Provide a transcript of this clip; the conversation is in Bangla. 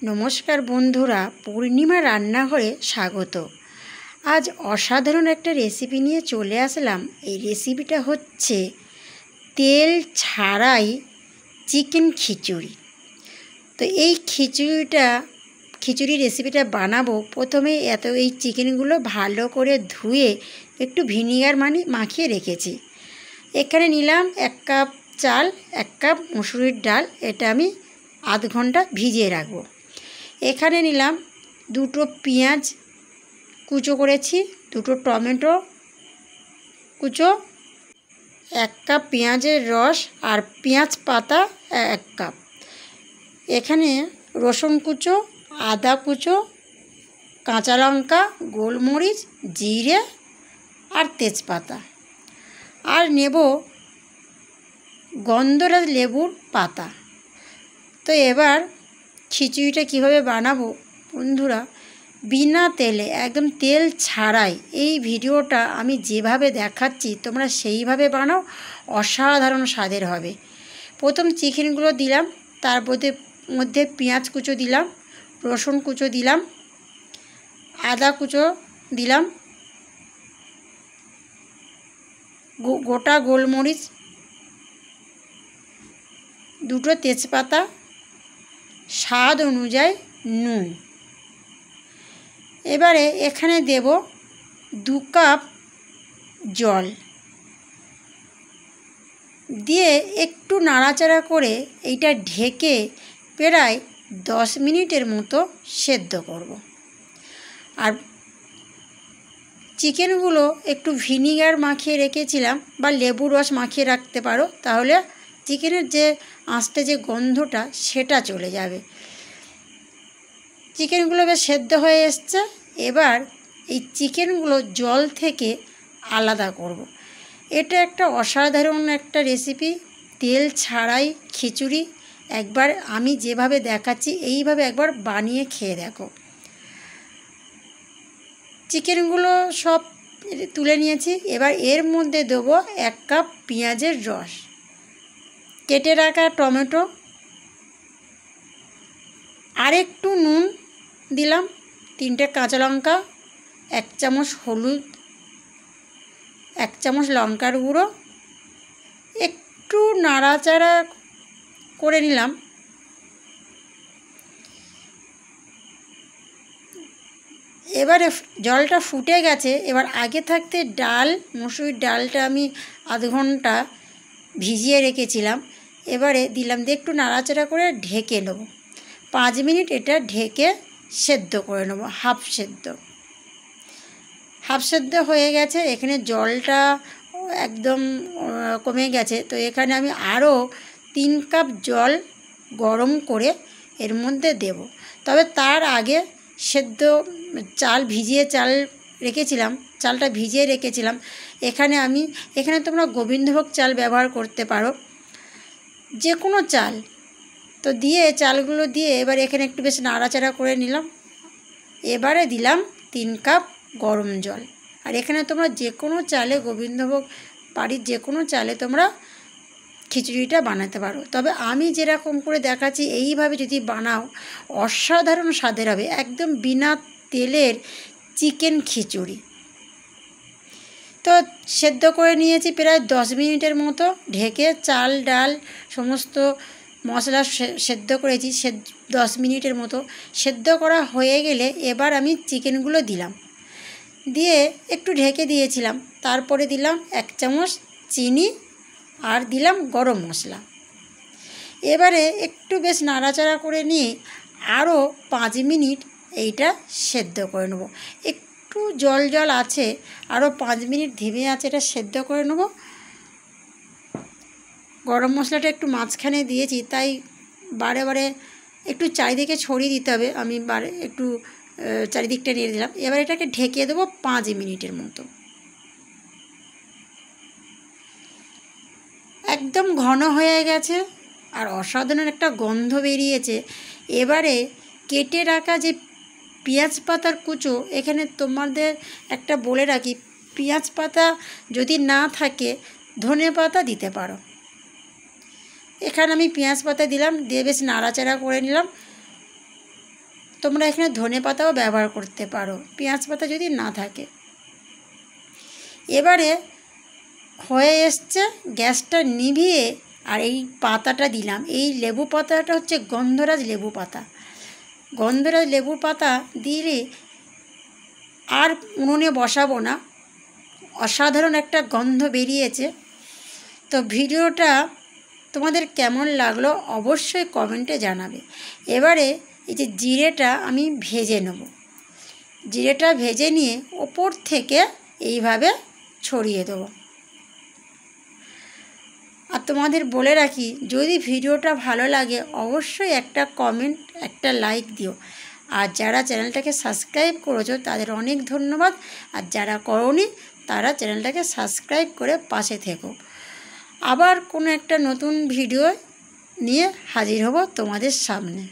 নমস্কার বন্ধুরা, পূর্ণিমা রান্নাঘরে স্বাগত। আজ অসাধারণ একটা রেসিপি নিয়ে চলে আসলাম। এই রেসিপিটা হচ্ছে তেল ছাড়াই চিকেন খিচুড়ি। তো এই খিচুড়ি রেসিপিটা বানাবো। প্রথমে এই চিকেনগুলো ভালো করে ধুয়ে একটু ভিনিগার মাখিয়ে রেখেছি। এখানে নিলাম 1 কাপ চাল, 1 কাপ মুসুরির ডাল। এটা আমি আধ ঘন্টা ভিজিয়ে রাখবো। এখানে নিলাম 2টো পেঁয়াজ কুচো করেছি, 2টো টমেটো কুচো, 1 কাপ পেঁয়াজের রস আর পেঁয়াজ পাতা 1 কাপ। এখানে রসুন কুচো, আদা কুচো, কাঁচা লঙ্কা, গোলমরিচ, জিরে আর তেজপাতা। আর নেব গন্ধরাজ লেবুর পাতা। তো এবার খিচুড়িটা কীভাবে বানাবো বন্ধুরা, বিনা তেলে, একদম তেল ছাড়াই এই ভিডিওটা আমি যেভাবে দেখাচ্ছি তোমরা সেইভাবে বানাও, অসাধারণ স্বাদের হবে। প্রথম চিকেনগুলো দিলাম, তার মধ্যে পেঁয়াজ কুচো দিলাম, রসুন কুচো দিলাম, আদা কুচো দিলাম, গোটা গোলমরিচ, 2টো তেজপাতা, স্বাদ অনুযায়ী নুন। এবারে এখানে দেব 2 কাপ জল দিয়ে একটু নাড়াচাড়া করে এইটা ঢেকে প্রায় 10 মিনিটের মতো সেদ্ধ করব। আর চিকেনগুলো একটু ভিনিগার মাখিয়ে রেখেছিলাম বা লেবুর রস মাখিয়ে রাখতে পারো, তাহলে চিকেনের যে আঁশটে যে গন্ধটা সেটা চলে যাবে। চিকেনগুলো বেশ সেদ্ধ হয়ে এসছে। এবার এই চিকেনগুলো জল থেকে আলাদা করব। এটা একটা অসাধারণ একটা রেসিপি, তেল ছাড়াই খিচুড়ি। একবার আমি যেভাবে দেখাচ্ছি এইভাবে একবার বানিয়ে খেয়ে দেখো। চিকেনগুলো সব তুলে নিয়েছি। এবার এর মধ্যে দেবো 1 কাপ পেঁয়াজের রস, কেটে রাখা টমেটো, আর একটু নুন দিলাম, 3টে কাঁচা লঙ্কা, 1 চামচ হলুদ, 1 চামচ লঙ্কার গুঁড়ো, একটু নাড়াচাড়া করে নিলাম। এবারে জলটা ফুটে গেছে। এবার আগে থাকতে মুসুরির ডালটা আমি আধ ঘন্টা ভিজিয়ে রেখেছিলাম। এবারে দিলাম, দিয়ে একটু নাড়াচাড়া করে ঢেকে নেব। 5 মিনিট এটা ঢেকে সেদ্ধ করে নেব, হাফ সেদ্ধ হয়ে গেছে। এখানে জলটা একদম কমে গেছে। তো এখানে আমি আরও 3 কাপ জল গরম করে এর মধ্যে দেব। তবে তার আগে চালটা ভিজিয়ে রেখেছিলাম। এখানে তোমরা গোবিন্দভোগ চাল ব্যবহার করতে পারো, যে কোনো চাল। তো দিয়ে চালগুলো দিয়ে এবার এখানে একটু বেশ নাড়াচাড়া করে নিলাম। এবারে দিলাম 3 কাপ গরম জল। আর এখানে তোমরা যে কোনো চালে, গোবিন্দভোগ বাড়ির যে কোনো চালে তোমরা খিচুড়িটা বানাতে পারো। তবে আমি যেরকম করে দেখাচ্ছি এইভাবে যদি বানাও, অসাধারণ স্বাদের হবে, একদম বিনা তেলের চিকেন খিচুড়ি। তো সেদ্ধ করে নিয়েছি প্রায় 10 মিনিটের মতো ঢেকে। চাল ডাল সমস্ত মশলা সেদ্ধ করেছি 10 মিনিটের মতো। সেদ্ধ করা হয়ে গেলে এবার আমি চিকেনগুলো দিলাম, দিয়ে একটু ঢেকে দিয়েছিলাম। তারপরে দিলাম 1 চামচ চিনি আর দিলাম গরম মশলা। এবারে একটু বেশ নাড়াচাড়া করে নিয়ে আরও 5 মিনিট এইটা সেদ্ধ করে নেব। একটু জল আছে, আরও 5 মিনিট ধিমে আছে এটা সেদ্ধ করে নেব। গরম মশলাটা একটু মাঝখানে দিয়েছি, তাই বারে একটু চারিদিকে ছড়িয়ে দিতে হবে। আমি একটু চারিদিকটা নেড়ে দিলাম। এবার এটাকে ঢেকে দেবো 5 মিনিটের মতো। একদম ঘন হয়ে গেছে আর অসাধারণ একটা গন্ধ বেরিয়েছে। এবারে কেটে রাখা যে পেঁয়াজ পাতার কুচো, এখানে তোমাদের একটা বলে রাখি, পেঁয়াজ পাতা যদি না থাকে ধনে পাতা দিতে পারো। এখানে আমি পেঁয়াজ পাতা দিলাম, দিয়ে বেশ নাড়াচাড়া করে নিলাম। তোমরা এখানে ধনে পাতাও ব্যবহার করতে পারো, পেঁয়াজ পাতা যদি না থাকে। এবারে হয়ে এসছে, গ্যাসটা নিভিয়ে আর এই পাতাটা দিলাম। এই লেবু পাতাটা হচ্ছে গন্ধরাজ লেবু পাতা। গন্ধরাজ লেবু পাতা দিলে আর উনুনে বসাবো না, অসাধারণ একটা গন্ধ বেরিয়েছে। তো ভিডিওটা তোমাদের কেমন লাগলো অবশ্যই কমেন্টে জানাবে। এবারে এই যে জিরেটা আমি ভেজে নেব, জিরেটা ভেজে নিয়ে ওপর থেকে এইভাবে ছড়িয়ে দেবো। আর তোমাদের বলে রাখি, যদি ভিডিওটা ভালো লাগে অবশ্যই একটা কমেন্ট, একটা লাইক দিও। আর যারা চ্যানেলটাকে সাবস্ক্রাইব করেছো তাদের অনেক ধন্যবাদ, আর যারা করোনি তারা চ্যানেলটাকে সাবস্ক্রাইব করে পাশে থেকো। আবার কোনো একটা নতুন ভিডিও নিয়ে হাজির হব তোমাদের সামনে।